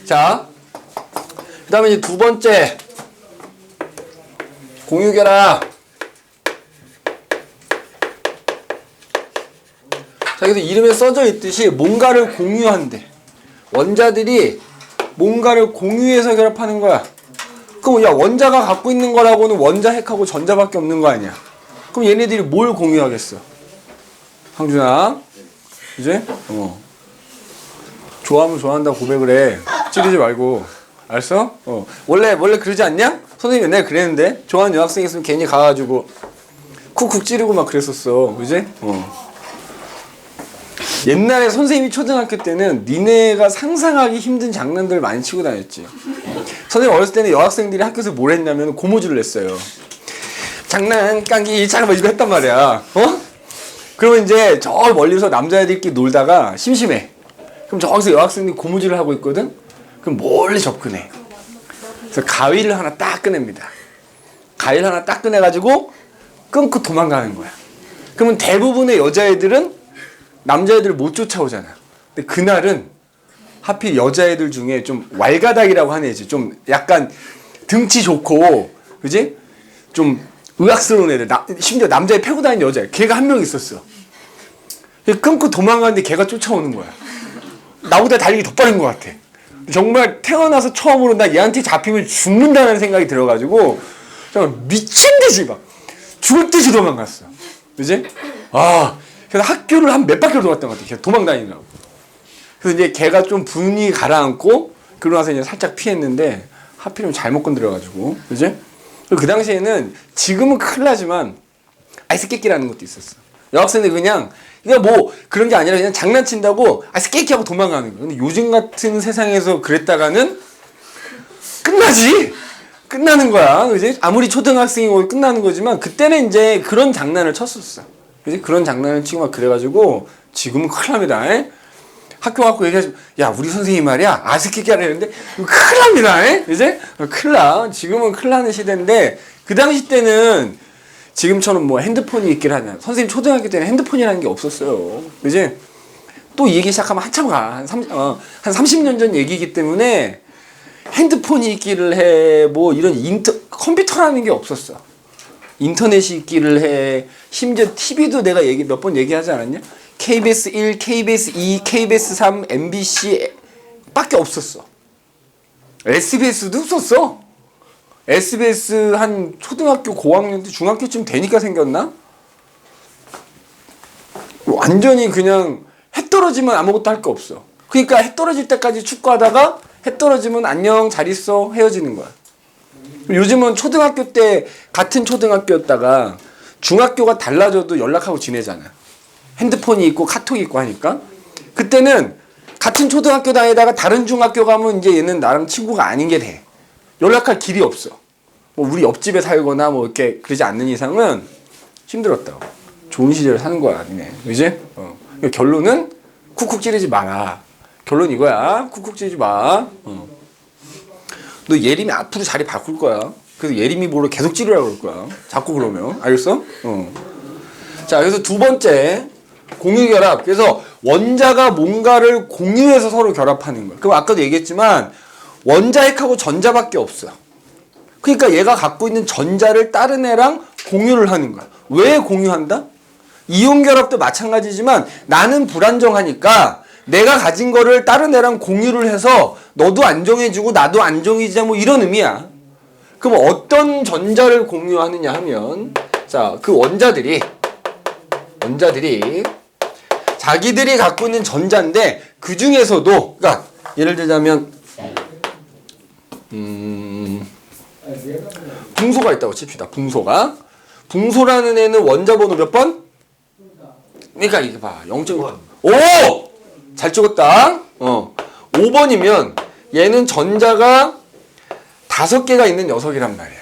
자, 그 다음에 이제 두 번째 공유결합. 자, 여기서 이름에 써져 있듯이 뭔가를 공유한대. 원자들이 뭔가를 공유해서 결합하는 거야. 그럼 야, 원자가 갖고 있는 거라고는 원자 핵하고 전자밖에 없는 거 아니야. 그럼 얘네들이 뭘 공유하겠어? 황준아, 이제 좋아하면 좋아한다고 고백을 해. 찌르지 말고. 알았어? 원래 그러지 않냐? 선생님이 옛날에 그랬는데 좋아하는 여학생 있으면 괜히 가가지고 쿡쿡 찌르고 막 그랬었어. 그지? 옛날에 선생님이 초등학교 때는 니네가 상상하기 힘든 장난들을 많이 치고 다녔지. 선생님 어렸을 때는 여학생들이 학교에서 뭘 했냐면 고무줄을 냈어요. 장난 깡기 잠깐만 이거 했단 말이야. 그러면 이제 저 멀리서 남자애들끼리 놀다가 심심해. 그럼 저기서 여학생들이 고무줄을 하고 있거든? 그럼 몰래 접근해. 그래서 가위를 하나 딱 꺼냅니다. 가위를 하나 딱 꺼내가지고 끊고 도망가는 거야. 그러면 대부분의 여자애들은 남자애들을 못 쫓아오잖아. 근데 그날은 하필 여자애들 중에 좀 왈가닥이라고 하는 애지. 좀 약간 등치 좋고, 그지? 좀 의학스러운 애들. 심지어 남자애 패고 다니는 여자애. 걔가 한 명 있었어. 끊고 도망가는데 걔가 쫓아오는 거야. 나보다 달리기 더 빠른 것 같아. 정말 태어나서 처음으로 나 얘한테 잡히면 죽는다는 생각이 들어가지고 정말 미친 듯이 막 죽을 듯이 도망갔어. 그지? 그래서 학교를 한 몇 바퀴를 돌았던 것 같아. 걔 도망 다니느라고. 그래서 이제 걔가 좀 분위기 가라앉고 그러고 나서 이제 살짝 피했는데 하필이면 잘못 건드려가지고. 그지? 그 당시에는 지금은 큰일 나지만 아이스깨끼라는 것도 있었어. 여학생들 그냥 뭐 그런 게 아니라 그냥 장난친다고 아이스깨끼 하고 도망가는 거야. 근데 요즘 같은 세상에서 그랬다가는 끝나는 거야. 그지? 아무리 초등학생이고 끝나는 거지만 그때는 이제 그런 장난을 쳤었어. 그지? 그런 장난을 치고 막 그래가지고 지금은 큰일 납니다. 학교 갖고 얘기하지, 야, 우리 선생님 말이야, 아이스깨끼 하라 했는데, 큰일 납니다. 그지? 큰일 나. 지금은 큰일 나는 시대인데, 그 당시 때는 지금처럼 뭐 핸드폰이 있길 하냐. 선생님 초등학교 때는 핸드폰이라는 게 없었어요. 그지? 또 이 얘기 시작하면 한참 가. 한 30년 전 얘기이기 때문에 핸드폰이 있기를 해. 뭐 이런 컴퓨터라는 게 없었어. 인터넷이 있기를 해. 심지어 TV도 내가 몇 번 얘기하지 않았냐? KBS 1, KBS 2, KBS 3, MBC 밖에 없었어. SBS도 없었어. SBS 한 초등학교 고학년 때 중학교쯤 되니까 생겼나? 완전히 그냥 해 떨어지면 아무것도 할 거 없어. 그러니까 해 떨어질 때까지 축구하다가 해 떨어지면 안녕 잘 있어 헤어지는 거야. 요즘은 초등학교 때 같은 초등학교였다가 중학교가 달라져도 연락하고 지내잖아. 핸드폰이 있고 카톡이 있고 하니까. 그때는 같은 초등학교 다니다가 다른 중학교 가면 이제 얘는 나랑 친구가 아닌 게 돼. 연락할 길이 없어. 뭐 우리 옆집에 살거나 뭐 이렇게 그러지 않는 이상은 힘들었다고. 좋은 시절을 사는 거야, 니네. 그지? 그러니까 결론은 쿡쿡 찌르지 마라. 결론 이거야. 쿡쿡 찌르지 마. 너 예림이 앞으로 자리 바꿀 거야. 그래서 예림이 뭐로 계속 찌르라고 그럴 거야. 자꾸 그러면. 알겠어? 자, 그래서 두 번째. 공유결합. 그래서 원자가 뭔가를 공유해서 서로 결합하는 거야. 그럼 아까도 얘기했지만 원자핵하고 전자밖에 없어. 그러니까 얘가 갖고 있는 전자를 다른 애랑 공유를 하는 거야. 왜 공유한다? 이온결합도 마찬가지지만 나는 불안정하니까 내가 가진 거를 다른 애랑 공유를 해서 너도 안정해지고 나도 안정해지자 뭐 이런 의미야. 그럼 어떤 전자를 공유하느냐 하면 자, 그 원자들이 자기들이 갖고 있는 전자인데 그 중에서도 그러니까 예를 들자면 붕소가 있다고 칩시다. 붕소라는 애는 원자 번호 몇 번? 그러니까 이거 봐. 0.5. 오! 잘 찍었다. 5번이면 얘는 전자가 5개가 있는 녀석이란 말이야.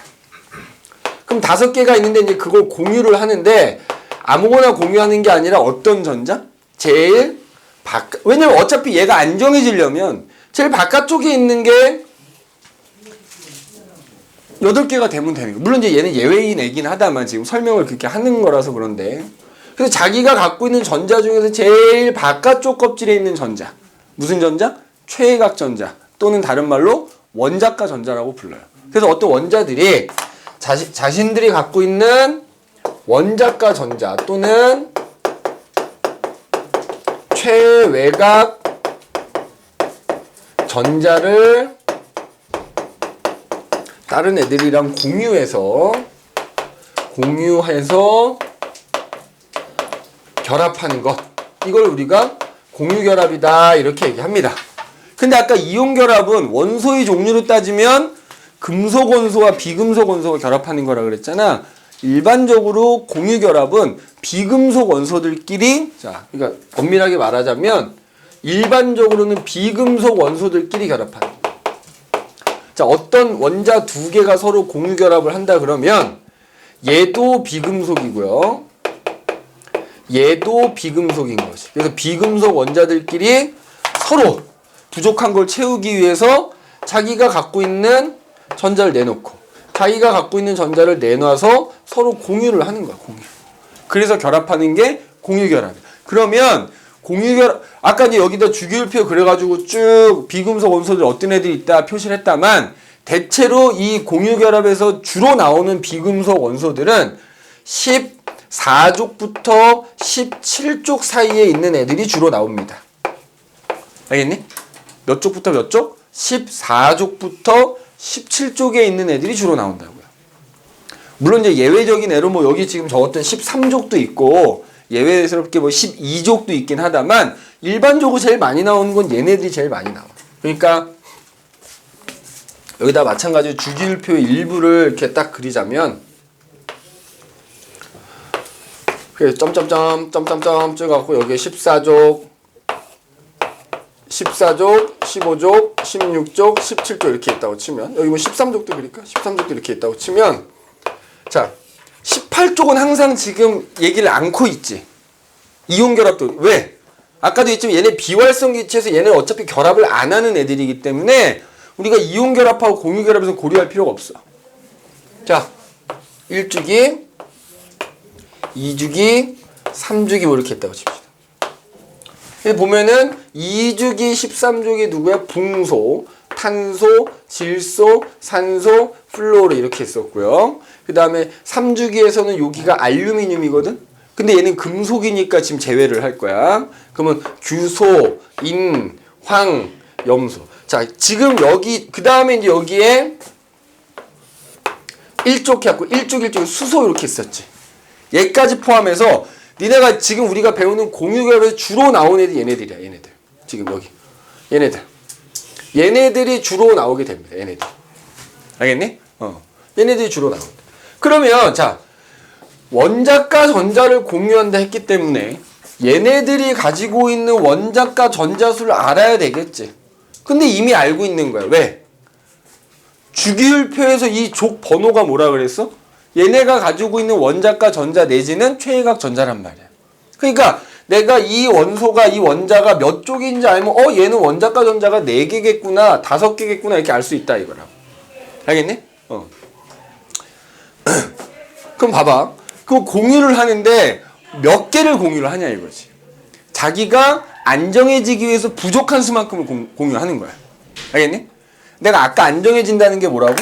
그럼 5개가 있는데 이제 그걸 공유를 하는데 아무거나 공유하는 게 아니라 어떤 전자? 제일 바깥. 왜냐면 어차피 얘가 안정해지려면 제일 바깥쪽에 있는 게 8개가 되면 되는 거야. 물론 이제 얘는 예외인 애긴 하다만 지금 설명을 그렇게 하는 거라서 그런데. 그래서 자기가 갖고 있는 전자 중에서 제일 바깥쪽 껍질에 있는 전자. 무슨 전자? 최외각 전자. 또는 다른 말로 원자가 전자라고 불러요. 그래서 어떤 원자들이 자신들이 갖고 있는 원자가 전자 또는 최외각 전자를 다른 애들이랑 공유해서 결합하는 것, 이걸 우리가 공유결합이다 이렇게 얘기합니다. 근데 아까 이온결합은 원소의 종류로 따지면 금속 원소와 비금속 원소가 결합하는 거라 그랬잖아. 일반적으로 공유결합은 비금속 원소들끼리, 자, 그러니까 엄밀하게 말하자면 일반적으로는 비금속 원소들끼리 결합하는 거야. 자, 어떤 원자 두 개가 서로 공유결합을 한다 그러면 얘도 비금속이고요, 얘도 비금속인 것이. 그래서 비금속 원자들끼리 서로 부족한 걸 채우기 위해서 자기가 갖고 있는 전자를 내놓고 자기가 갖고 있는 전자를 내놔서 서로 공유를 하는 거야, 공유. 그래서 결합하는 게 공유결합이야. 그러면 공유결합, 아까 이제 여기다 주기율표 그래가지고 쭉 비금속 원소들 어떤 애들이 있다 표시를 했다만, 대체로 이 공유결합에서 주로 나오는 비금속 원소들은 14족부터 17족 사이에 있는 애들이 주로 나옵니다. 알겠니? 몇 족부터 몇 족? 14족부터 17족에 있는 애들이 주로 나온다고요. 물론 이제 예외적인 애로 뭐 여기 지금 적었던 13족도 있고 예외스럽게 뭐 12족도 있긴 하다만 일반적으로 제일 많이 나오는 건 얘네들이 제일 많이 나와. 그러니까 여기다 마찬가지로 주기율표의 일부를 이렇게 딱 그리자면, 그래서 점점점 찍어갖고 여기에 14족, 15족, 16족, 17족 이렇게 있다고 치면, 여기 뭐 13족도 그릴까? 13족도 이렇게 있다고 치면, 자, 18족은 항상 지금 얘기를 않고 있지. 이온결합도. 왜? 아까도 했지만 얘네 비활성 기체에서 얘는 어차피 결합을 안 하는 애들이기 때문에 우리가 이온결합하고 공유결합에서 고려할 필요가 없어. 자, 1주기, 2주기, 3주기 뭐 이렇게 했다고 칩시다. 보면은 2주기 13족이 누구야? 붕소, 탄소, 질소, 산소, 플로르 이렇게 있었고요. 그 다음에 3주기에서는 여기가 알루미늄이거든? 근데 얘는 금속이니까 지금 제외를 할 거야. 그러면 규소, 인, 황, 염소. 자, 지금 여기, 그 다음에 이제 여기에 1족 해갖고 1족 수소 이렇게 있었지. 얘까지 포함해서 니네가 지금 우리가 배우는 공유결합에서 주로 나온 애들이 얘네들이야, 얘네들. 지금 여기. 얘네들. 얘네들이 주로 나오게 됩니다, 얘네들. 알겠니? 얘네들이 주로 나온다. 그러면, 자, 원자과 전자를 공유한다 했기 때문에 얘네들이 가지고 있는 원자과 전자수를 알아야 되겠지. 근데 이미 알고 있는 거야. 왜? 주기율표에서 이 족 번호가 뭐라 그랬어? 얘네가 가지고 있는 원자과 전자 내지는 최외각 전자란 말이야. 그러니까 내가 이 원소가, 이 원자가 몇 쪽인지 알면 얘는 원자과 전자가 4개겠구나 5개겠구나 이렇게 알 수 있다 이거라고. 알겠니? 그럼 봐봐. 그 공유를 하는데 몇 개를 공유를 하냐 이거지. 자기가 안정해지기 위해서 부족한 수만큼을 공유하는 거야. 알겠니? 내가 아까 안정해진다는 게 뭐라고?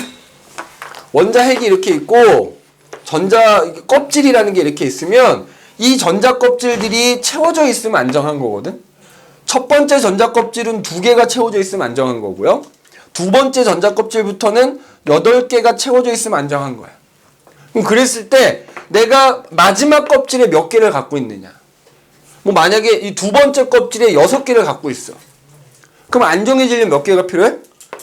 원자 핵이 이렇게 있고 전자 껍질이라는 게 이렇게 있으면 이 전자 껍질들이 채워져 있으면 안정한 거거든. 첫 번째 전자 껍질은 2개가 채워져 있으면 안정한 거고요. 두 번째 전자 껍질부터는 8개가 채워져 있으면 안정한 거야. 그럼 그랬을 때 내가 마지막 껍질에 몇 개를 갖고 있느냐. 뭐 만약에 이 두 번째 껍질에 6개를 갖고 있어. 그럼 안정해지려면 몇 개가 필요해?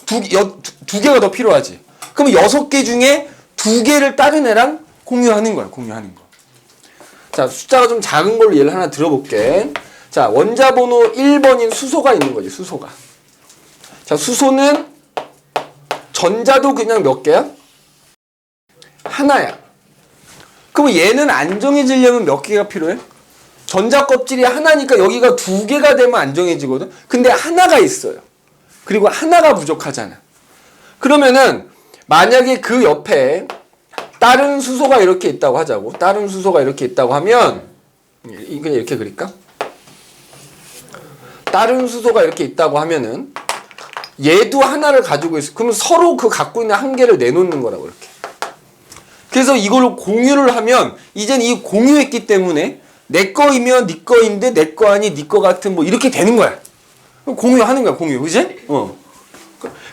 두 개가 더 필요하지. 그럼 6개 중에 2개를 다른 애랑 공유하는 거야, 공유하는 거. 자, 숫자가 좀 작은 걸로 예를 하나 들어볼게. 자, 원자 번호 1번인 수소가 있는 거지, 수소가. 자, 수소는 전자도 그냥 몇 개야? 하나야. 그럼 얘는 안정해지려면 몇 개가 필요해? 전자 껍질이 하나니까 여기가 2개가 되면 안정해지거든? 근데 하나가 있어요. 그리고 하나가 부족하잖아. 그러면은 만약에 그 옆에 다른 수소가 이렇게 있다고 하자고. 다른 수소가 이렇게 있다고 하면 그냥 이렇게 그릴까? 다른 수소가 이렇게 있다고 하면은 얘도 하나를 가지고 있어. 그러면 서로 그 갖고 있는 한 개를 내놓는 거라고 이렇게. 그래서 이걸 공유를 하면 이젠 이 공유했기 때문에 내 거이면 네 거인데 내 거 아니 네 거 같은 뭐 이렇게 되는 거야. 공유하는 거야, 공유. 그지?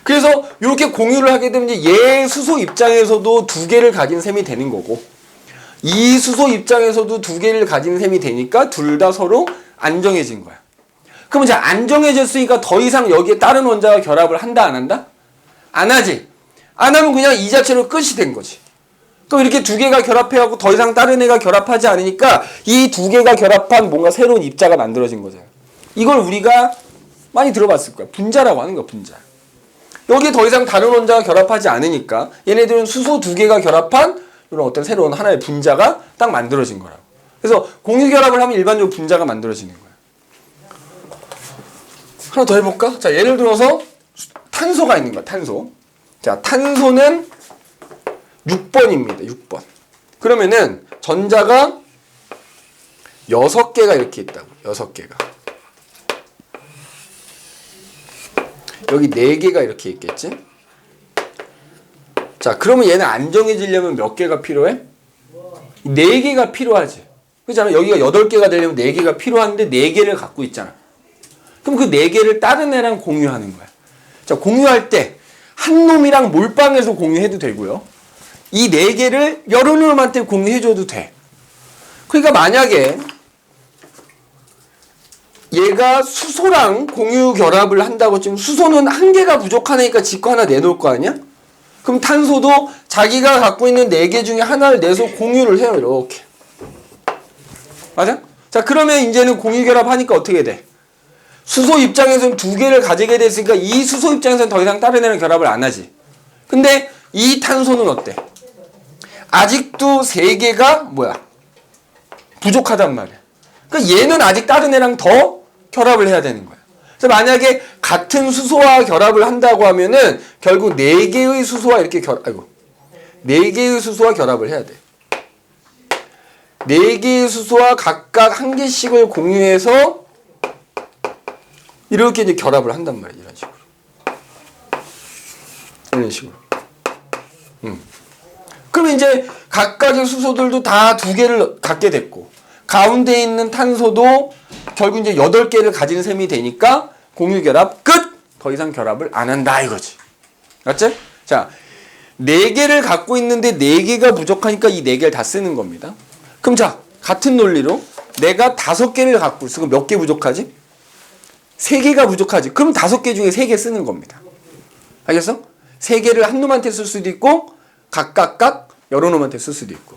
그래서 이렇게 공유를 하게 되면 이제 얘 수소 입장에서도 두 개를 가진 셈이 되는 거고 이 수소 입장에서도 두 개를 가진 셈이 되니까 둘 다 서로 안정해진 거야. 그럼 이제 안정해졌으니까 더 이상 여기에 다른 원자가 결합을 한다 안 한다? 안 하지. 안 하면 그냥 이 자체로 끝이 된 거지. 그럼 이렇게 두 개가 결합해갖고 더 이상 다른 애가 결합하지 않으니까 이 두 개가 결합한 뭔가 새로운 입자가 만들어진 거잖아. 이걸 우리가 많이 들어봤을 거야. 분자라고 하는 거야, 분자. 여기에 더 이상 다른 원자가 결합하지 않으니까 얘네들은 수소 두 개가 결합한 이런 어떤 새로운 하나의 분자가 딱 만들어진 거라고. 그래서 공유 결합을 하면 일반적으로 분자가 만들어지는 거야. 하나 더 해볼까? 자, 예를 들어서 탄소가 있는 거야, 탄소. 자, 탄소는 6번입니다, 6번. 그러면은 전자가 6개가 이렇게 있다고, 6개가. 여기 4개가 이렇게 있겠지? 자, 그러면 얘는 안정해지려면 몇 개가 필요해? 4개가 필요하지. 그렇잖아. 여기가 8개가 되려면 4개가 필요한데 4개를 갖고 있잖아. 그럼 그 4개를 다른 애랑 공유하는 거야. 자, 공유할 때 한 놈이랑 몰빵해서 공유해도 되고요. 이 4개를 여러 놈한테 공유해줘도 돼. 그러니까 만약에 얘가 수소랑 공유 결합을 한다고 지금 수소는 한 개가 부족하니까 지 거 하나 내놓을 거 아니야? 그럼 탄소도 자기가 갖고 있는 4개 중에 하나를 내서 공유를 해요. 이렇게. 맞아? 자, 그러면 이제는 공유 결합하니까 어떻게 돼? 수소 입장에서는 2개를 가지게 됐으니까 이 수소 입장에서는 더 이상 다른 애랑 결합을 안 하지. 근데 이 탄소는 어때? 아직도 3개가 뭐야? 부족하단 말이야. 그러니까 얘는 아직 다른 애랑 더 결합을 해야 되는 거야. 그래서 만약에 같은 수소와 결합을 한다고 하면은 결국 4개의 수소와 이렇게 4개의 수소와 결합을 해야 돼. 4개의 수소와 각각 한 개씩을 공유해서 이렇게 이제 결합을 한단 말이야. 이런 식으로. 이런 식으로. 그럼 이제 각각의 수소들도 다 2개를 갖게 됐고 가운데 있는 탄소도 결국 이제 8개를 가진 셈이 되니까 공유 결합 끝! 더 이상 결합을 안 한다 이거지. 맞지? 자, 4개를 갖고 있는데 4개가 부족하니까 이 4개를 다 쓰는 겁니다. 그럼 자, 같은 논리로 내가 5개를 갖고 있어. 그럼 몇 개 부족하지? 3개가 부족하지. 그럼 5개 중에 3개 쓰는 겁니다. 알겠어? 3개를 한 놈한테 쓸 수도 있고 각각 여러 놈한테 쓸 수도 있고.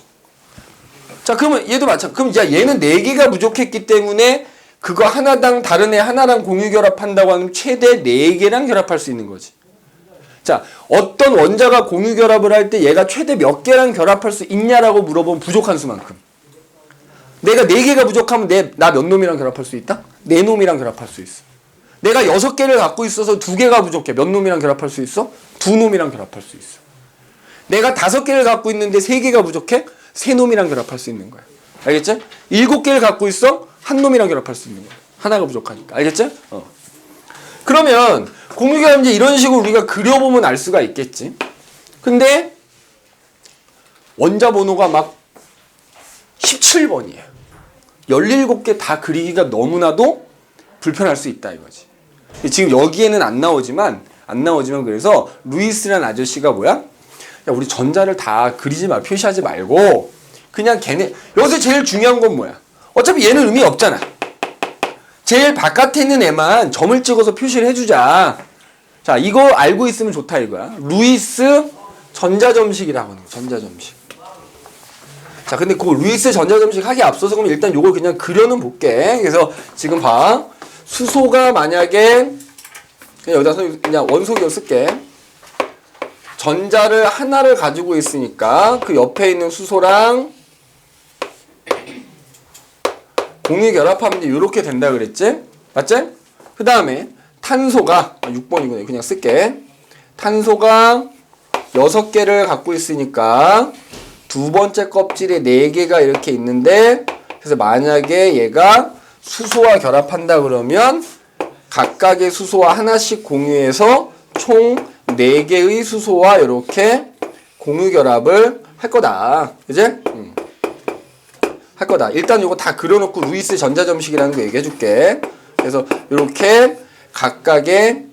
자, 그러면 얘도 마찬가지. 그럼 이제 얘는 4개가 부족했기 때문에 그거 하나당 다른 애 하나랑 공유 결합한다고 하면 최대 4개랑 결합할 수 있는 거지. 자, 어떤 원자가 공유 결합을 할 때 얘가 최대 몇 개랑 결합할 수 있냐라고 물어보면 부족한 수만큼. 내가 4개가 부족하면 나 몇 놈이랑 결합할 수 있다? 4놈이랑 결합할 수 있어. 내가 6개를 갖고 있어서 2개가 부족해. 몇 놈이랑 결합할 수 있어? 2놈이랑 결합할 수 있어. 내가 5개를 갖고 있는데 3개가 부족해? 3놈이랑 결합할 수 있는 거야. 알겠지? 7개를 갖고 있어? 한 놈이랑 결합할 수 있는 거야. 하나가 부족하니까. 알겠지? 그러면 공유결합 이제 이런 식으로 우리가 그려보면 알 수가 있겠지. 근데 원자 번호가 막 17번이에요. 17개 다 그리기가 너무나도 불편할 수 있다 이거지. 지금 여기에는 안 나오지만 그래서 루이스라는 아저씨가 뭐야? 야, 우리 전자를 다 그리지 마, 표시하지 말고 그냥 걔네 여기서 제일 중요한 건 뭐야? 어차피 얘는 의미 없잖아. 제일 바깥에 있는 애만 점을 찍어서 표시를 해주자. 자, 이거 알고 있으면 좋다 이거야. 루이스 전자점식이라고 하는 거야. 전자점식. 자, 근데 그 루이스 전자점식 하기 앞서서 그럼 일단 요걸 그냥 그려는 볼게. 그래서 지금 봐. 수소가 만약에 그냥 여기다 그냥 원소기호 쓸게. 전자를 하나를 가지고 있으니까 그 옆에 있는 수소랑 공유 결합하면 이렇게 된다 그랬지? 맞지? 그 다음에 탄소가 6번이구나. 그냥 쓸게. 탄소가 6개를 갖고 있으니까 두 번째 껍질에 4개가 이렇게 있는데 그래서 만약에 얘가 수소와 결합한다 그러면 각각의 수소와 하나씩 공유해서 총 4개의 수소와 이렇게 공유결합을 할 거다. 그지? 할 거다. 일단 이거 다 그려놓고 루이스 전자점식이라는 거 얘기해 줄게. 그래서 이렇게 각각의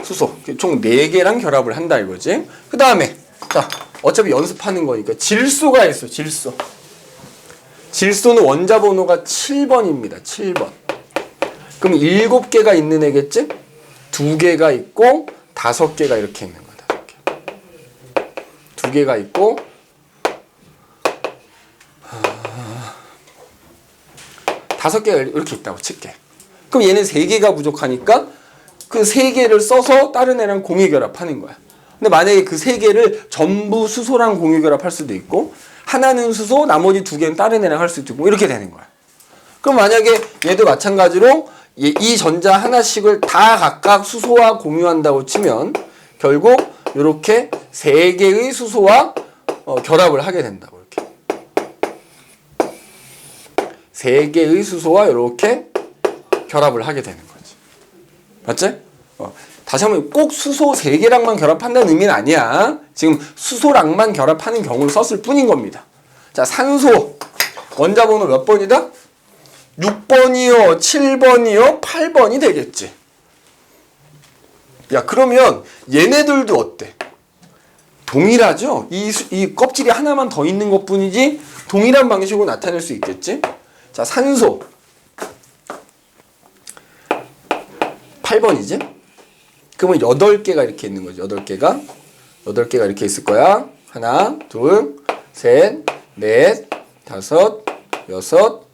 수소 총 4개랑 결합을 한다 이거지. 그 다음에 자 어차피 연습하는 거니까 질소가 있어. 질소는 원자 번호가 7번입니다. 7번. 그럼 7개가 있는 애겠지? 2개가 있고 5개가 이렇게 있는 거다. 이렇게. 2개가 있고 5개가 이렇게 있다고 칠게. 그럼 얘는 3개가 부족하니까 그 3개를 써서 다른 애랑 공유결합하는 거야. 근데 만약에 그 3개를 전부 수소랑 공유결합할 수도 있고 하나는 수소, 나머지 2개는 다른 애랑 할 수도 있고 이렇게 되는 거야. 그럼 만약에 얘도 마찬가지로 이 전자 하나씩을 다 각각 수소와 공유한다고 치면 결국 이렇게 3개의 수소와 결합을 하게 된다고. 이렇게 3개의 수소와 이렇게 결합을 하게 되는 거지. 맞지? 다시 한번 꼭 수소 3개랑만 결합한다는 의미는 아니야. 지금 수소랑만 결합하는 경우를 썼을 뿐인 겁니다. 자, 산소 원자 번호 몇 번이다? 6번이요, 7번이요, 8번이 되겠지. 야, 그러면 얘네들도 어때? 동일하죠? 이 껍질이 하나만 더 있는 것 뿐이지 동일한 방식으로 나타낼 수 있겠지? 자, 산소 8번이지? 그러면 8개가 이렇게 있는 거죠. 8개가 이렇게 있을 거야. 하나, 둘, 셋, 넷, 다섯, 여섯,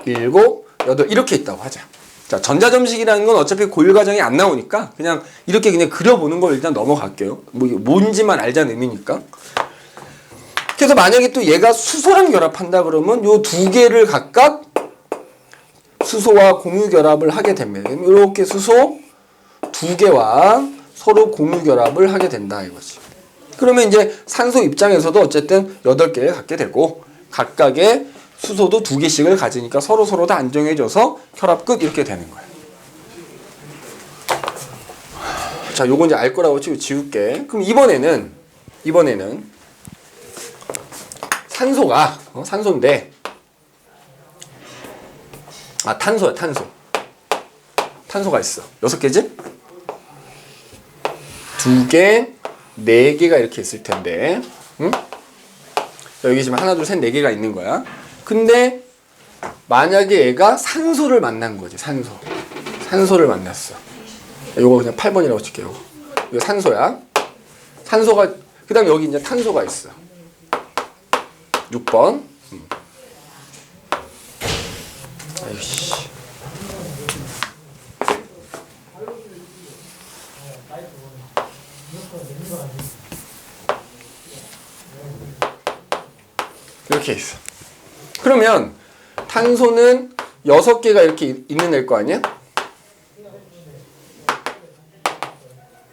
일곱, 여덟 이렇게 있다고 하자. 자, 전자점식이라는 건 어차피 고일 과정이 안 나오니까 그냥 이렇게 그냥 그려보는 걸 일단 넘어갈게요. 뭔지만 알자는 의미니까. 그래서 만약에 또 얘가 수소랑 결합한다 그러면 요 2개를 각각 수소와 공유 결합을 하게 됩니다. 이렇게 수소 2개와 서로 공유 결합을 하게 된다 이거지. 그러면 이제 산소 입장에서도 어쨌든 8개를 갖게 되고 각각의 수소도 2개씩을 가지니까 서로 다 안정해져서 결합 끝 이렇게 되는 거야. 자, 요건 이제 알 거라고 치고 지울게. 그럼 이번에는 산소가 산소인데 탄소야. 탄소가 있어. 6개지? 2개, 4개가 이렇게 있을 텐데, 응? 여기 지금 하나, 둘, 셋, 4개가 있는 거야. 근데 만약에 얘가 산소를 만난 거지. 산소를 만났어. 요거 그냥 8번이라고 칠게요. 이거 산소야. 산소가 그다음 여기 이제 탄소가 있어. 6번. 아이씨. 이렇게 있어. 그러면 탄소는 6개가 이렇게 있는 애일 거 아니야?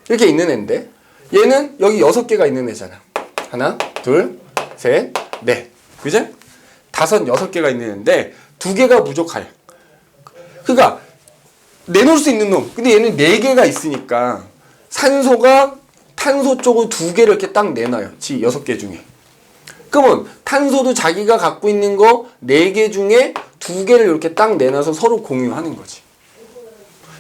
이렇게 있는 애인데 얘는 여기 6개가 있는 애잖아. 하나, 둘, 셋, 넷. 그죠? 6개가 있는 애인데 2개가 부족해. 그러니까 내놓을 수 있는 놈. 근데 얘는 4개가 있으니까 산소가 탄소 쪽으로 2개를 이렇게 딱 내놔요. 6개 중에. 그러면 탄소도 자기가 갖고 있는 거 4개 중에 2개를 이렇게 딱 내놔서 서로 공유하는 거지.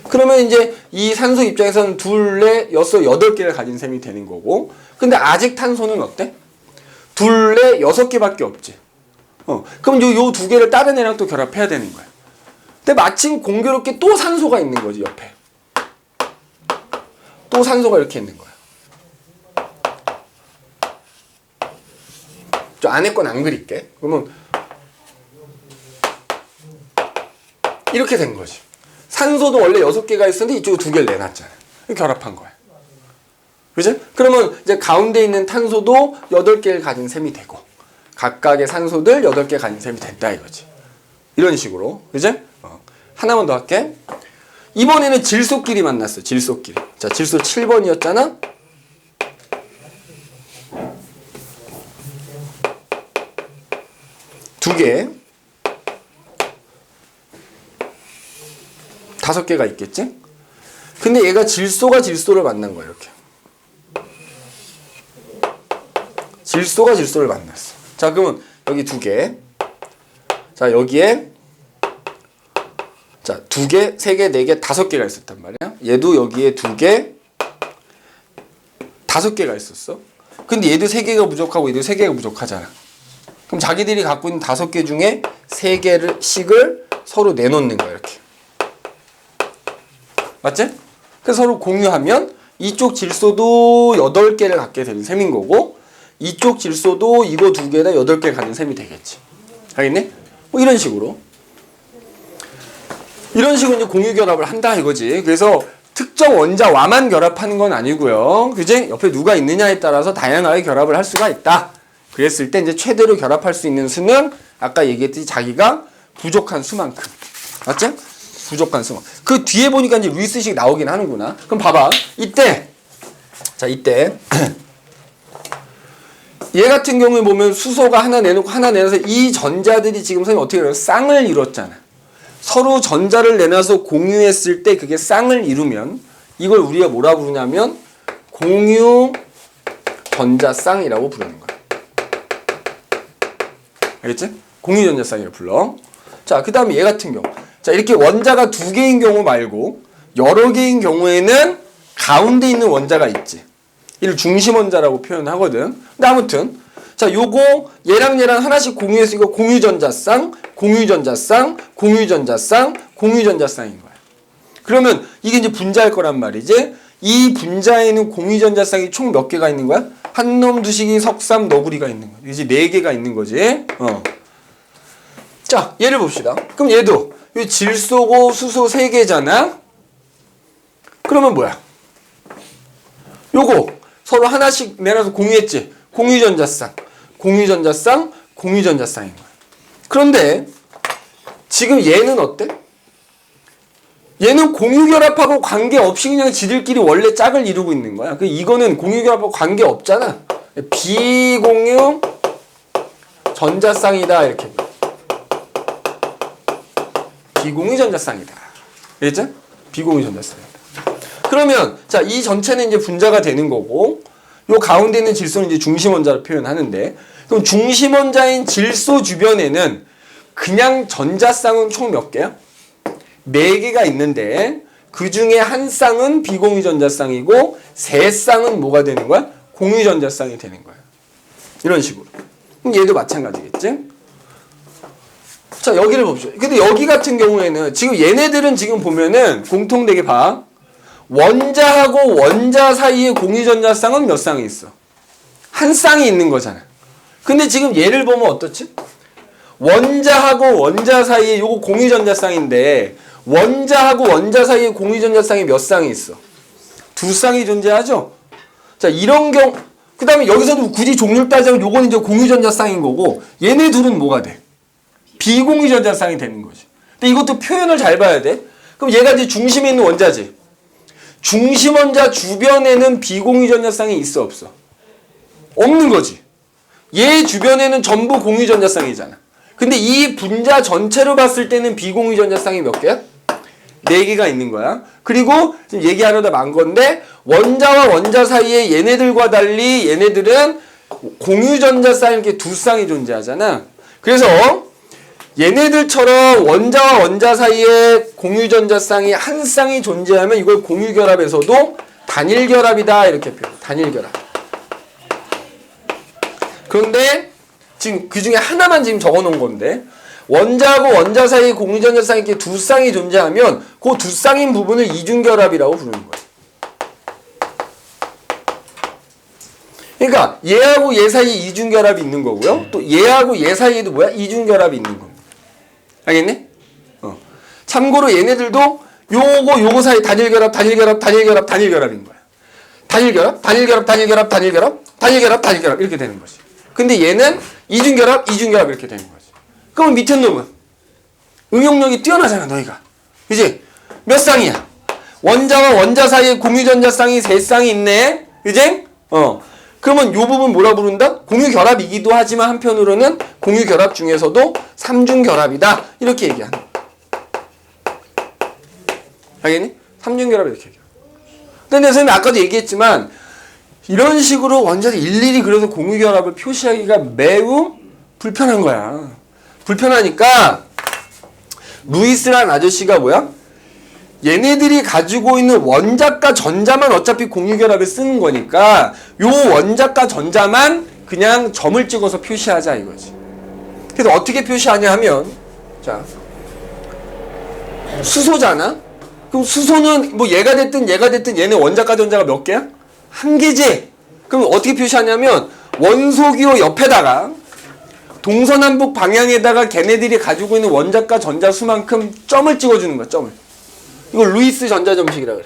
그러면 이제 이 산소 입장에서는 2, 4, 6, 8개를 가진 셈이 되는 거고, 근데 아직 탄소는 어때? 2, 4, 6개밖에 없지. 그럼 요 2개를 다른 애랑 또 결합해야 되는 거야. 근데 마침 공교롭게 또 산소가 있는 거지, 옆에. 또 산소가 이렇게 있는 거야. 저 안에 건 안 그릴게. 그러면 이렇게 된 거지. 산소도 원래 6개가 있었는데 이쪽에 2개를 내놨잖아. 결합한 거야. 그죠? 그러면 이제 가운데 있는 탄소도 8개를 가진 셈이 되고 각각의 산소들 8개 가진 셈이 된다 이거지. 이런 식으로. 그죠? 하나만 더 할게. 이번에는 질소끼리 만났어. 질소끼리. 자, 질소 7번이었잖아. 두 개, 5개가 있겠지? 근데 얘가 질소가 질소를 만난 거야, 이렇게. 질소가 질소를 만났어. 자, 그러면 여기 2개. 자, 여기에 자, 2개, 3개, 4개, 5개가 있었단 말이야. 얘도 여기에 2개, 5개가 있었어. 근데 얘도 3개가 부족하고 얘도 3개가 부족하잖아. 그럼 자기들이 갖고 있는 5개 중에 3개씩을 서로 내놓는 거야, 이렇게. 맞지? 그래서 서로 공유하면 이쪽 질소도 8개를 갖게 되는 셈인 거고, 이쪽 질소도 이거 2개에다 8개 갖는 셈이 되겠지. 알겠니? 뭐 이런 식으로. 이런 식으로 이제 공유결합을 한다 이거지. 그래서 특정 원자와만 결합하는 건 아니고요. 그지? 옆에 누가 있느냐에 따라서 다양하게 결합을 할 수가 있다. 그랬을 때 이제 최대로 결합할 수 있는 수는 아까 얘기했듯이 자기가 부족한 수만큼. 맞지? 부족한 수만큼. 그 뒤에 보니까 이제 루이스식 나오긴 하는구나. 그럼 봐봐. 이때. 자, 이때. 얘 같은 경우에 보면 수소가 하나 내놓고 하나 내놔서 이 전자들이 지금 선생님 어떻게 해요? 쌍을 이뤘잖아. 서로 전자를 내놔서 공유했을 때 그게 쌍을 이루면 이걸 우리가 뭐라 부르냐면 공유 전자쌍이라고 부르는 거야. 알겠지? 공유 전자쌍이라고 불러. 자, 그 다음에 얘 같은 경우. 자, 이렇게 원자가 2개인 경우 말고 여러 개인 경우에는 가운데 있는 원자가 있지. 이를 중심 원자라고 표현하거든. 근데 아무튼 자, 요거 얘랑 얘랑 하나씩 공유했으니까 공유전자쌍, 공유전자쌍, 공유전자쌍, 공유전자쌍인 거야. 그러면 이게 이제 분자일 거란 말이지. 이 분자에는 공유전자쌍이 총 몇 개가 있는 거야? 한놈, 두식이, 석삼, 너구리가 있는 거야. 이제 4개가 있는 거지. 자, 얘를 봅시다. 그럼 얘도 이 질소고 수소 3개잖아. 그러면 뭐야? 요거 서로 하나씩 내놔서 공유했지. 공유전자쌍, 공유전자쌍, 공유전자쌍인 거야. 그런데 지금 얘는 어때? 얘는 공유결합하고 관계없이 그냥 지들끼리 원래 짝을 이루고 있는 거야. 이거는 공유결합하고 관계없잖아. 비공유 전자쌍이다 이렇게. 비공유 전자쌍이다. 알겠죠? 비공유 전자쌍이다. 그러면 자, 이 전체는 이제 분자가 되는 거고 요 가운데 있는 질소는 이제 중심 원자로 표현하는데 그럼 중심 원자인 질소 주변에는 그냥 전자쌍은 총 몇 개야? 4개가 있는데 그 중에 한 쌍은 비공유 전자쌍이고 3쌍은 뭐가 되는 거야? 공유 전자쌍이 되는 거야. 이런 식으로. 그럼 얘도 마찬가지겠지? 자, 여기를 봅시다. 근데 여기 같은 경우에는 지금 얘네들은 지금 보면은 공통되게 봐. 원자하고 원자 사이에 공유전자쌍은 몇 쌍이 있어? 한 쌍이 있는 거잖아. 근데 지금 얘를 보면 어떻지? 원자하고 원자 사이에 요거 공유전자쌍인데 원자하고 원자 사이에 공유전자쌍이 몇 쌍이 있어? 2쌍이 존재하죠? 자, 이런 경우 그 다음에 여기서도 굳이 종류를 따지면 요거는 이제 공유전자쌍인 거고 얘네 둘은 뭐가 돼? 비공유전자쌍이 되는 거지. 근데 이것도 표현을 잘 봐야 돼. 그럼 얘가 이제 중심에 있는 원자지. 중심 원자 주변에는 비공유전자쌍이 있어 없어? 없는 거지. 얘 주변에는 전부 공유전자쌍이잖아. 근데 이 분자 전체로 봤을 때는 비공유전자쌍이 몇 개야? 4개가 있는 거야. 그리고 지금 얘기하려다 만 건데 원자와 원자 사이에 얘네들과 달리 얘네들은 공유전자쌍 이렇게 2쌍이 존재하잖아. 그래서 얘네들처럼 원자와 원자 사이에 공유전자쌍이 한 쌍이 존재하면 이걸 공유결합에서도 단일결합이다 이렇게 표현해. 단일결합. 그런데 지금 그 중에 하나만 지금 적어놓은 건데 원자하고 원자 사이에 공유전자쌍이 이렇게 2쌍이 존재하면 그 2쌍인 부분을 이중결합이라고 부르는 거야. 그러니까 얘하고 얘 사이에 이중결합이 있는 거고요. 또 얘하고 얘 사이에도 뭐야? 이중결합이 있는 겁니다. 알겠니? 참고로 얘네들도 요거 사이 단일결합, 단일결합, 단일결합, 단일결합인 거야. 단일결합, 단일결합, 단일결합, 단일결합, 단일결합, 단일결합 이렇게 되는 거지. 근데 얘는 이중결합, 이중결합 이렇게 되는 거지. 그럼 밑에 놈은 응용력이 뛰어나잖아, 너희가. 그지? 몇 쌍이야? 원자와 원자 사이에 공유전자쌍이 3쌍이 있네. 그지? 그러면 요 부분 뭐라 부른다? 공유결합이기도 하지만 한편으로는 공유결합 중에서도 3중결합이다. 이렇게 얘기하는 거야. 알겠니? 3중결합 이렇게 얘기해. 근데 선생님이 아까도 얘기했지만 이런 식으로 원자를 일일이 그려서 공유결합을 표시하기가 매우 불편한 거야. 불편하니까 루이스라는 아저씨가 뭐야? 얘네들이 가지고 있는 원자과 전자만 어차피 공유결합에 쓰는 거니까 요 원자과 전자만 그냥 점을 찍어서 표시하자 이거지. 그래서 어떻게 표시하냐 하면 자 수소잖아? 그럼 수소는 뭐 얘가 됐든 얘네 원자과 전자가 몇 개야? 한 개지. 그럼 어떻게 표시하냐면 원소기호 옆에다가 동서남북 방향에다가 걔네들이 가지고 있는 원자과 전자 수만큼 점을 찍어주는 거야. 점을. 이걸 루이스 전자점식이라 그래.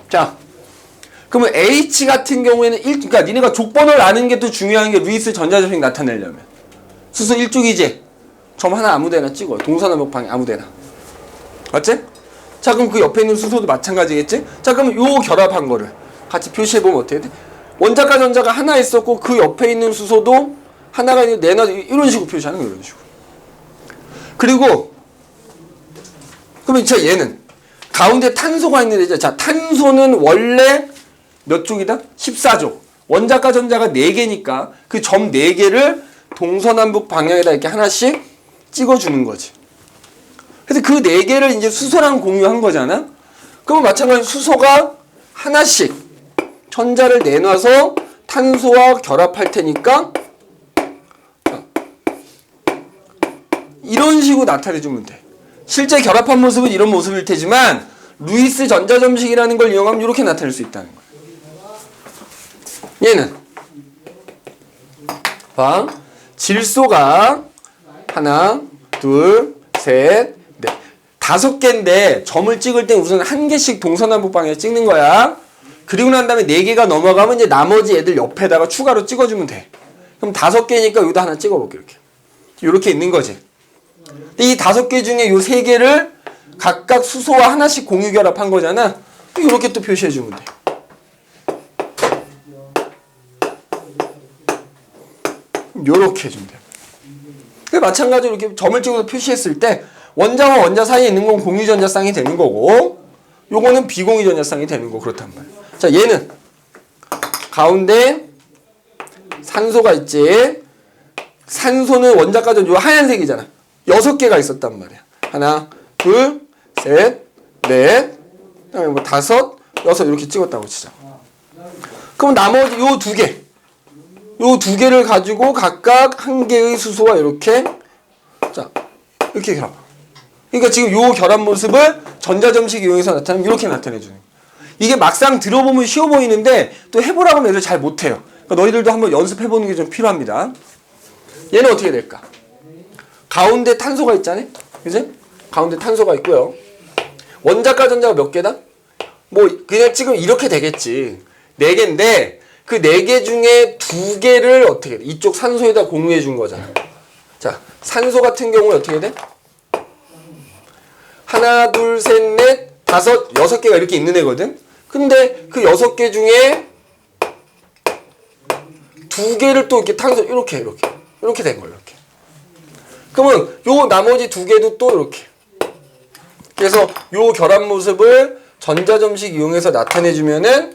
자, 그러면 H 같은 경우에는 그러니까 니네가 족번호를 아는 게 또 중요한 게 루이스 전자점식 나타내려면 수소 1쪽이지. 점 하나 아무데나 찍어. 동서남북 방향 아무데나. 맞지? 자, 그럼 그 옆에 있는 수소도 마찬가지겠지? 자, 그러면 요 결합한 거를 같이 표시해보면 어떻게 돼? 원자과 전자가 하나 있었고 그 옆에 있는 수소도 하나가 내놔 이런 식으로 표시하는 거예요. 이런 식으로. 그리고 그러면 자 얘는 가운데 탄소가 있는데 자 탄소는 원래 몇 쪽이다? 14쪽. 원자과 전자가 4개니까 그 점 4개를 동서남북 방향에다 이렇게 하나씩 찍어주는 거지. 그래서 그 4개를 이제 수소랑 공유한 거잖아? 그러면 마찬가지로 수소가 하나씩 전자를 내놔서 탄소와 결합할 테니까 이런 식으로 나타내주면 돼. 실제 결합한 모습은 이런 모습일 테지만 루이스 전자점식이라는 걸 이용하면 이렇게 나타낼 수 있다는 거야. 얘는 봐. 질소가 하나, 둘, 셋, 넷, 5개인데 점을 찍을 때 우선 1개씩 동서남북 방향에 찍는 거야. 그리고 난 다음에 4개가 넘어가면 이제 나머지 애들 옆에다가 추가로 찍어주면 돼. 그럼 5개니까 여기다 하나 찍어볼게. 이렇게 있는 거지. 이 5개 중에 요 3개를 각각 수소와 하나씩 공유 결합한 거잖아. 이렇게 또 표시해주면 돼. 요렇게 해주면 돼. 마찬가지로 이렇게 점을 찍어서 표시했을 때 원자와 원자 사이에 있는 건 공유전자쌍이 되는 거고 요거는 비공유전자쌍이 되는 거 그렇단 말이야. 자 얘는 가운데 산소가 있지. 산소는 원자과 전자 하얀색이잖아. 6개가 있었단 말이야. 하나, 둘, 셋, 넷, 그다음에 뭐 5, 6 이렇게 찍었다고 치자. 그럼 나머지 요 2개. 요 2개를 가지고 각각 1개의 수소와 이렇게 자 이렇게 결합. 그러니까 지금 요 결합 모습을 전자점식 이용해서 나타내면 이렇게 나타내주는. 이게 막상 들어보면 쉬워 보이는데 또 해보라고 하면 애들 잘 못해요. 그러니까 너희들도 한번 연습해보는 게 좀 필요합니다. 얘는 어떻게 될까? 가운데 탄소가 있잖아요. 그지? 가운데 탄소가 있고요. 원자과 전자가 몇 개다? 뭐 그냥 지금 이렇게 되겠지. 4개인데 그 4개 중에 2개를 어떻게 돼? 이쪽 산소에다 공유해 준 거잖아. 자, 산소 같은 경우는 어떻게 돼? 하나, 둘, 셋, 넷, 5, 6개가 이렇게 있는 애거든. 근데 그 6개 중에 2개를 또 이렇게 탄소 이렇게 된 거예요. 이렇게. 그러면 요 나머지 2개도 또 이렇게. 그래서 요 결합 모습을 전자점식 이용해서 나타내주면은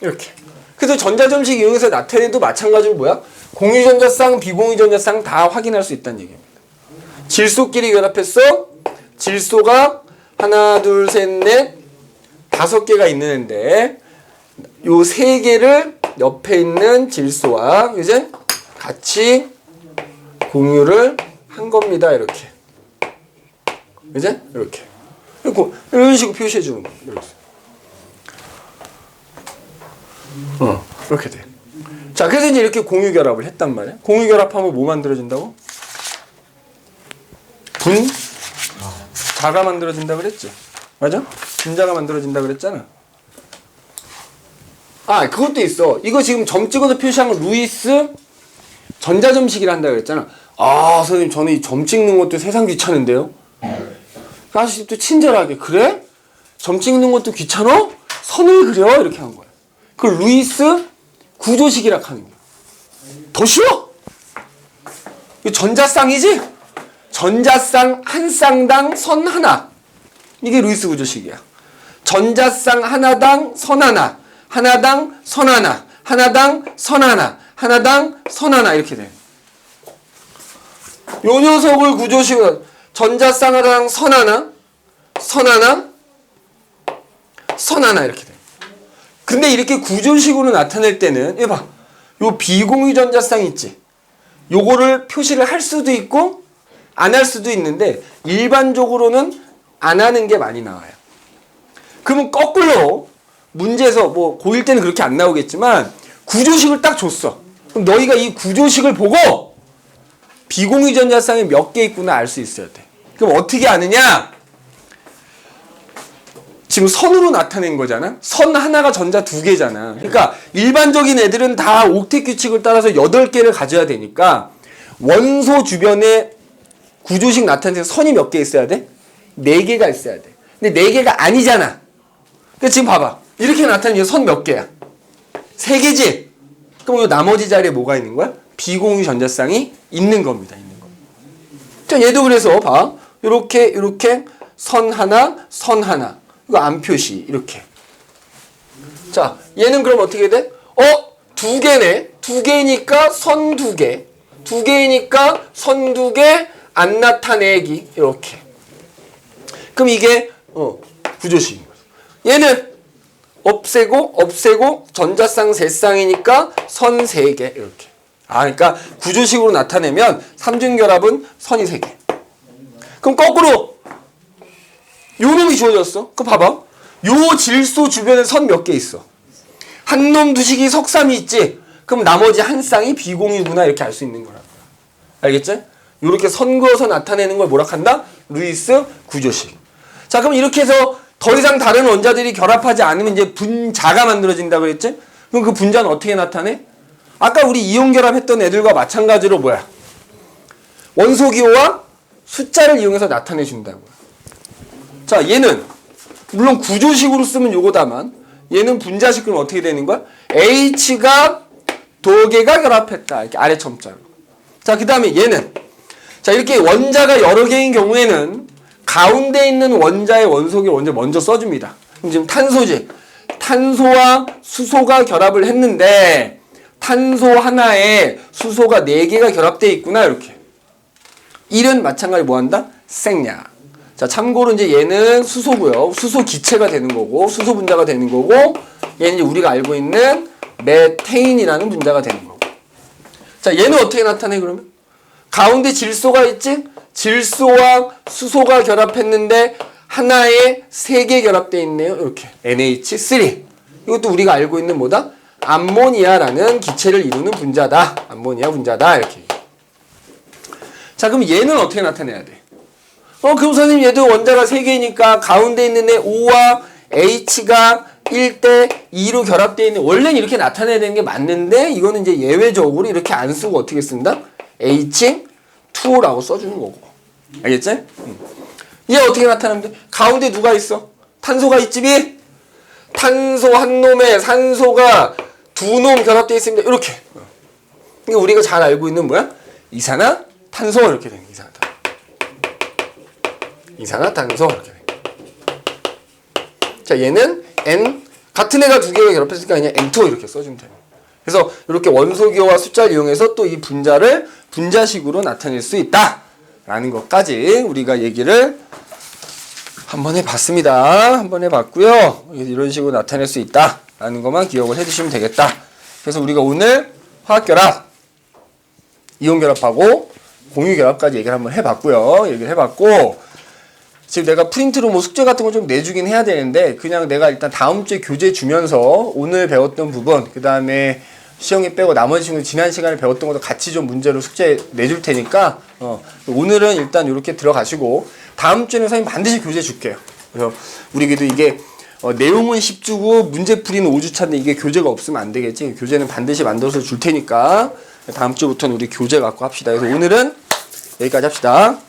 이렇게. 그래서 전자점식 이용해서 나타내도 마찬가지로 뭐야? 공유전자쌍, 비공유전자쌍 다 확인할 수 있다는 얘기입니다. 질소끼리 결합했어? 질소가 하나, 둘, 셋, 넷, 5개가 있는 애인데 요 3개를 옆에 있는 질소와 이제 같이 공유를 한 겁니다. 이렇게. 이제 이렇게. 이런 식으로 표시해 주는 거예요. 이렇게. 이렇게 돼. 자, 그래서 이제 이렇게 공유 결합을 했단 말이야. 공유 결합하면 뭐 만들어진다고? 자가 만들어진다 그랬지. 맞아? 분자가 만들어진다 그랬잖아. 아, 그것도 있어. 이거 지금 점 찍어서 표시한 건 루이스 전자점식이라 한다 그랬잖아. 아, 선생님, 저는 이 점 찍는 것도 세상 귀찮은데요? 아저씨 또 친절하게, 그래? 점 찍는 것도 귀찮아? 선을 그려? 이렇게 한 거야. 그걸 루이스 구조식이라 하는 거야. 더 쉬워? 이거 전자쌍이지? 전자쌍 한 쌍당 선 하나. 이게 루이스 구조식이야. 전자쌍 하나당 선 하나, 하나당 선 하나, 하나당 선 하나, 하나당 선 하나 이렇게 돼. 요 녀석을 구조식은 전자쌍 하나당 선 하나, 선 하나, 선 하나 이렇게 돼. 근데 이렇게 구조식으로 나타낼 때는 이거 봐. 요 비공유 전자쌍 있지? 요거를 표시를 할 수도 있고 안 할 수도 있는데 일반적으로는 안 하는 게 많이 나와요. 그러면 거꾸로 문제에서 뭐 고1 때는 그렇게 안 나오겠지만 구조식을 딱 줬어. 그럼 너희가 이 구조식을 보고 비공유 전자쌍이 몇 개 있구나 알 수 있어야 돼. 그럼 어떻게 아느냐? 지금 선으로 나타낸 거잖아. 선 하나가 전자 2개잖아. 그러니까 일반적인 애들은 다 옥텟 규칙을 따라서 8개를 가져야 되니까 원소 주변에 구조식 나타낼 때 선이 몇 개 있어야 돼? 4개가 있어야 돼. 근데 4개가 아니잖아. 그러니까 지금 봐봐. 이렇게 나타내면 선 몇 개야? 3개지? 그럼 이 나머지 자리에 뭐가 있는 거야? 비공유 전자쌍이 있는 겁니다. 있는 거. 자, 얘도 그래서 봐. 요렇게 선 하나, 선 하나. 이거 안 표시 이렇게. 자, 얘는 그럼 어떻게 돼? 2개네. 2개니까 선 2개. 2개니까 선 2개 안 나타내기 이렇게. 그럼 이게 구조식인 거죠. 얘는 없애고 전자쌍 3쌍이니까 선 3개 이렇게. 그러니까 구조식으로 나타내면 삼중결합은 선이 3개. 그럼 거꾸로 요 놈이 주어졌어. 그거 봐봐. 요 질소 주변에 선 몇 개 있어? 한 놈 두식이 석삼이 있지? 그럼 나머지 한 쌍이 비공유구나 이렇게 알 수 있는 거라. 알겠지? 요렇게 선 그어서 나타내는 걸 뭐라 한다? 루이스 구조식. 자, 그럼 이렇게 해서 더 이상 다른 원자들이 결합하지 않으면 이제 분자가 만들어진다고 그랬지? 그럼 그 분자는 어떻게 나타내? 아까 우리 이온 결합했던 애들과 마찬가지로 뭐야? 원소 기호와 숫자를 이용해서 나타내 준다고요. 자, 얘는 물론 구조식으로 쓰면 요거다만 얘는 분자식 그럼 어떻게 되는 거야? H가 2개가 결합했다. 이렇게 아래 첨자로. 자, 그 다음에 얘는 자, 이렇게 원자가 여러 개인 경우에는 가운데 있는 원자의 원소기를 먼저 써줍니다. 그럼 지금 탄소지. 탄소와 수소가 결합을 했는데 탄소 하나에 수소가 4개가 결합되어 있구나 이렇게. 1은 마찬가지로 뭐한다? 생략. 자, 참고로 이제 얘는 수소고요. 수소 기체가 되는 거고 수소 분자가 되는 거고 얘는 이제 우리가 알고 있는 메테인이라는 분자가 되는 거고. 자, 얘는 어떻게 나타내 그러면? 가운데 질소가 있지? 질소와 수소가 결합했는데 하나에 3개 결합되어 있네요. 이렇게 NH3. 이것도 우리가 알고 있는 뭐다? 암모니아라는 기체를 이루는 분자다. 암모니아 분자다. 이렇게. 자, 그럼 얘는 어떻게 나타내야 돼? 그럼 선생님 얘도 원자가 3개니까 가운데 있는 애 O와 H가 1대 2로 결합되어 있는 원래는 이렇게 나타내야 되는 게 맞는데 이거는 이제 예외적으로 이렇게 안 쓰고 어떻게 쓴다? H2O라고 써주는 거고. 알겠지? 얘 어떻게 나타나면 돼? 가운데 누가 있어? 탄소가 있지? 탄소 한 놈에 산소가 2놈 결합되어 있습니다. 이렇게. 이게 우리가 잘 알고 있는 뭐야? 이산화탄소 이렇게 되는 거야. 이산화탄소 이렇게 돼. 자, 얘는 N 같은 애가 2개가 결합했으니까 그냥 N2 이렇게 써주면 돼요. 그래서 이렇게 원소기호와 숫자를 이용해서 또 이 분자를 분자식으로 나타낼 수 있다라는 것까지 우리가 얘기를 한번 해봤습니다. 한번 해봤고요. 이런 식으로 나타낼 수 있다라는 것만 기억을 해두시면 되겠다. 그래서 우리가 오늘 화학결합, 이온결합하고 공유결합까지 얘기를 한번 해봤고요. 얘기를 해봤고 지금 내가 프린트로 뭐 숙제 같은 거 좀 내주긴 해야 되는데 그냥 내가 일단 다음 주에 교재 주면서 오늘 배웠던 부분 그 다음에 시영이 빼고 나머지 친구 지난 시간에 배웠던 것도 같이 좀 문제로 숙제 내줄 테니까 오늘은 일단 이렇게 들어가시고 다음 주에는 선생님 반드시 교재 줄게요. 그래서 우리 그래도 이게 내용은 10주고 문제풀이는 5주차인데 이게 교재가 없으면 안 되겠지. 교재는 반드시 만들어서 줄 테니까 다음 주부터는 우리 교재 갖고 합시다. 그래서 오늘은 여기까지 합시다.